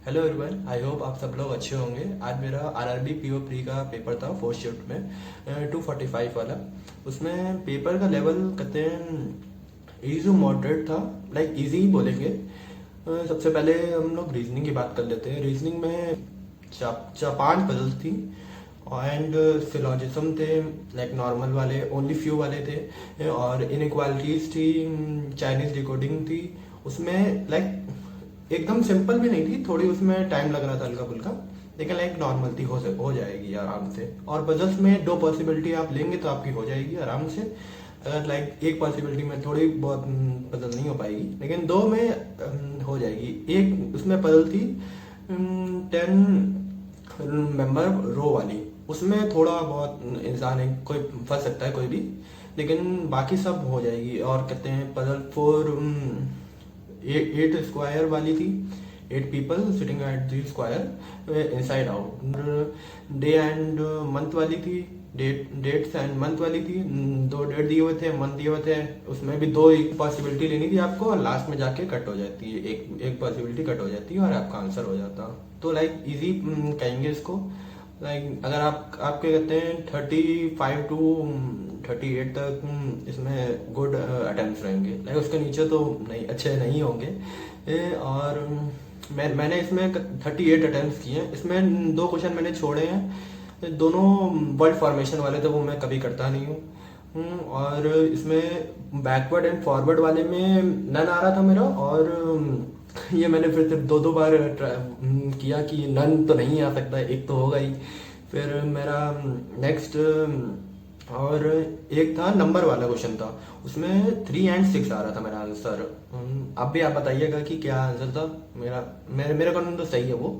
Hello everyone, I hope आप सब लोग अच्छे होंगे। आज मेरा आरआरबी पीओ प्री का पेपर था फोर्थ शिफ्ट में 245 वाला। उसमें पेपर का लेवल कहते हैं इजी मॉडरेट था, लाइक इजी ही बोलेंगे। सबसे पहले हम लोग रीजनिंग की बात कर लेते हैं। रीजनिंग में पांच पजल्स थी एंड सिलॉजिज्म थे, लाइक नॉर्मल वाले, ओनली फ्यू वाले थे, और इनइक्वालिटीज थी, चाइनीज डिकोडिंग थी। उसमें लाइक एकदम सिंपल भी नहीं थी, थोड़ी उसमें टाइम लग रहा था हल्का फुल्का, लेकिन लाइक नॉर्मल थी, हो जाएगी आराम से। और पजल्स में दो पॉसिबिलिटी आप लेंगे तो आपकी हो जाएगी आराम से। अगर लाइक एक पॉसिबिलिटी में थोड़ी बहुत पजल नहीं हो पाएगी, लेकिन दो में हो जाएगी। एक उसमें पजल थी 10 मेंबर रो वाली, उसमें थोड़ा बहुत इंसान है, कोई फंस सकता है कोई भी, लेकिन बाकी सब हो जाएगी। और कहते हैं पजल 8 स्क्वायर वाली थी, 8 people sitting at the square inside out. Day and month वाली थी, डेट्स एंड मंथ वाली थी। दो डेट दिए हुए थे, मंथ दिए हुए थे, उसमें भी दो एक पॉसिबिलिटी लेनी थी आपको, और लास्ट में जाके कट हो जाती है, एक पॉसिबिलिटी कट हो जाती है और आपका आंसर हो जाता। तो लाइक इजी कहेंगे इसको। लाइक अगर आपके कहते हैं 35 टू 38 तक इसमें गुड अटेम्प्ट रहेंगे, लाइक उसके नीचे तो नहीं, अच्छे नहीं होंगे। और मैंने इसमें 38 अटेम्प्ट किए हैं। इसमें दो क्वेश्चन मैंने छोड़े हैं, दोनों वर्ड फॉर्मेशन वाले थे, वो मैं कभी करता नहीं हूँ। और इसमें बैकवर्ड एंड फॉरवर्ड वाले में नन आ रहा था मेरा, और ये मैंने फिर सिर्फ दो दो बार किया कि नन तो नहीं आ सकता, एक तो होगा ही। फिर मेरा नेक्स्ट और एक था नंबर वाला क्वेश्चन था, उसमें 3 एंड 6 आ रहा था मेरा आंसर। अब भी आप बताइएगा कि क्या आंसर था मेरा। मेरे अकॉर्डिंग तो सही है वो।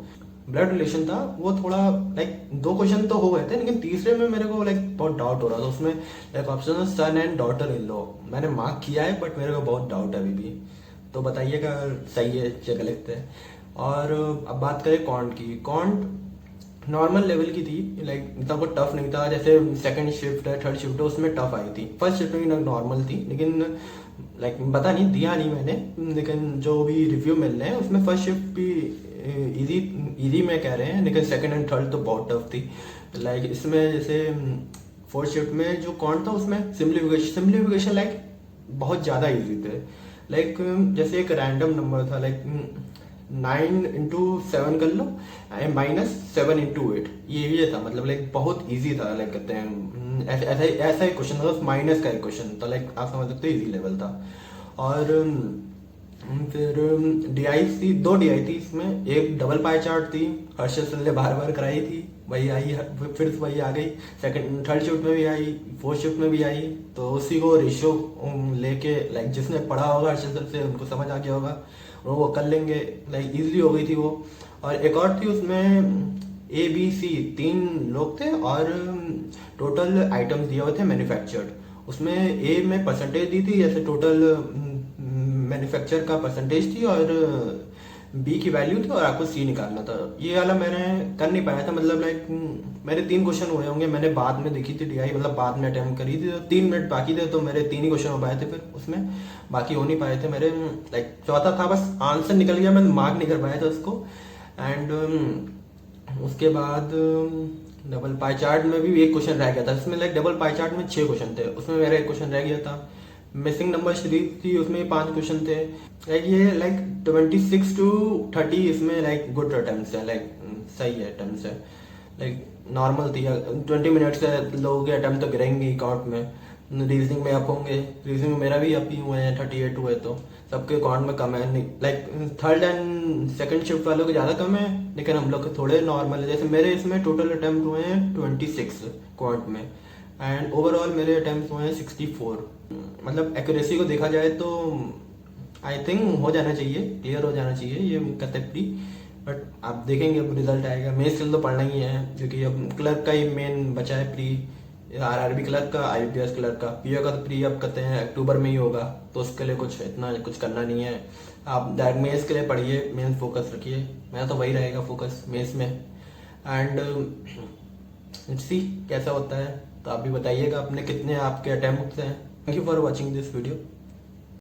ब्लड रिलेशन था वो, थोड़ा लाइक दो क्वेश्चन तो हो गए थे, लेकिन तीसरे में मेरे को लाइक बहुत डाउट हो रहा था। उसमें like option son and daughter in law, मैंने मार्क किया है बट मेरे को बहुत डाउट है अभी भी। तो बताइएगा सही है या गलत है। और अब बात करें कॉन्ट की। कॉन्ट नॉर्मल लेवल की थी, लाइक इतना कोई टफ नहीं था। जैसे सेकंड शिफ्ट है, थर्ड शिफ्ट है, उसमें टफ आई थी। फर्स्ट शिफ्ट में नॉर्मल थी, लेकिन लाइक पता नहीं, दिया नहीं मैंने, लेकिन जो भी रिव्यू मिल रहे हैं उसमें फर्स्ट शिफ्ट भी इजी इजी में कह रहे हैं, लेकिन सेकंड एंड थर्ड तो बहुत टफ थी। लाइक इसमें जैसे फोर्थ शिफ्ट में जो कॉन्ट था उसमें सिंप्लीफिकेशन लाइक बहुत ज़्यादा इजी थे। लाइक जैसे एक रैंडम नंबर था, लाइक 9 into 7 कर लो, -7 into 8, ये था। मतलब लाइक बहुत इजी था, लाइक कहते हैं ऐसा एक क्वेश्चन था, माइनस का एक क्वेश्चन था, लाइक आप समझ सकते हो इजी लेवल था। और फिर डीआई थी, दो डीआई थी इसमें। एक डबल पाई चार्ट थी, हर्षद सर ने बार बार कराई थी, वही आई, फिर वही आ गई। सेकंड थर्ड शिफ्ट में भी आई, फोर्थ शिफ्ट में भी आई। तो उसी को रेशियो लेके, लाइक जिसने पढ़ा होगा हर्षद सर से, उनको समझ आ गया होगा, वो कर लेंगे, लाइक इजीली हो गई थी वो। और एक और थी उसमें ABC, 3 लोग थे और टोटल आइटम्स दिए हुए थे मैन्युफैक्चर्ड। उसमें ए में परसेंटेज दी थी, जैसे टोटल मैन्युफैक्चर का परसेंटेज थी, और बी की वैल्यू थी, और आपको सी निकालना था। ये वाला मैंने कर नहीं पाया था, मतलब लाइक मेरे 3 क्वेश्चन हुए होंगे, मैंने बाद में देखी थी डीआई, मतलब बाद में अटेम्प्ट करी थी, तो 3 मिनट बाकी थे, तो मेरे 3 ही क्वेश्चन हो पाए थे फिर उसमें, बाकी हो नहीं पाए थे मेरे। लाइक चौथा था, बस आंसर निकल गया, मैं मार्क नहीं कर पाया था उसको। एंड उसके बाद डबल पाई चार्ट में भी एक क्वेश्चन रह गया था। इसमें लाइक डबल पाई चार्ट में 6 क्वेश्चन थे, उसमें मेरा एक क्वेश्चन रह गया था। मिसिंग नंबर सीरीज थी, उसमें 5 क्वेश्चन थे। लाइक ये लाइक 26 to 30 इसमें लाइक गुड अटेम्प्ट्स है, लाइक सही है अटेम्प्ट्स है। लाइक नॉर्मल थी, 20 मिनट से लोगों के अटेम्प्ट तो गिरेंगे अकाउंट में। रीजनिंग में अप होंगे, रीजनिंग में मेरा भी अप ही हुए हैं, 38 हुए, तो सबके अकाउंट में कम है। Like third and second shift वालों के ज़्यादा कम है, लेकिन हम लोग के थोड़े नॉर्मल है। जैसे मेरे इसमें टोटल अटेम्प्ट हुए हैं 26 क्वांट में, एंड ओवरऑल मेरे अटेम्प्ट हुए हैं 64। मतलब एक्यूरेसी को देखा जाए तो आई थिंक हो जाना चाहिए, क्लियर हो जाना चाहिए ये कतई। बट आप देखेंगे अब रिजल्ट आएगा। मेंस के लिए तो पढ़ना ही है, क्योंकि अब क्लर्क का ही मेन बचा है प्री, आरआरबी क्लर्क का, आईपीएस क्लर्क का। पीओ का तो प्री अब कहते हैं अक्टूबर में ही होगा, तो उसके लिए कुछ इतना कुछ करना नहीं है। आप डायरेक्ट मेंस के लिए पढ़िए, मेंस फोकस रखिए, मेरा तो वही रहेगा फोकस मेंस में। एंड सी कैसा होता है, तो आप भी बताइएगा अपने कितने आपके अटेम्प्ट हैं। Thank you for watching this video.